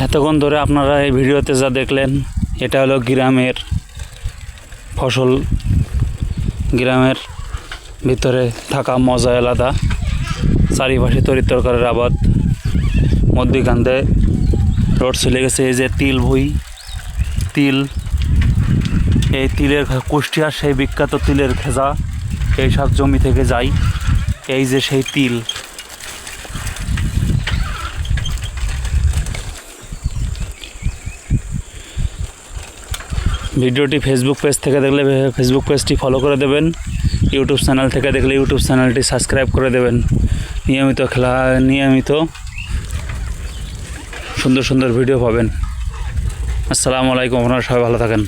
এতক্ষণ ধরে আপনারা এই ভিডিওতে যা দেখলেন এটা হলো গ্রামের ফসল। গ্রামের ভিতরে থাকা মজা আলাদা। চারিপাশে তরি তরকারির আবাদ, মধ্যখানে রোড চলে গেছে। এই যে তিল ভুই, তিল, এই তিলের কুষ্টিয়ার সেই বিখ্যাত তিলের খেজা এই সব জমি থেকে যায়। এই যে সেই তিল। ভিডিওটি ফেসবুক পেজ থেকে দেখলে ফেসবুক পেজটি ফলো করে দেবেন। ইউটিউব চ্যানেল থেকে দেখলে ইউটিউব চ্যানেলটি সাবস্ক্রাইব করে দেবেন। নিয়মিত সুন্দর সুন্দর ভিডিও পাবেন। আসসালামু আলাইকুম, আপনারা সবাই ভালো থাকেন।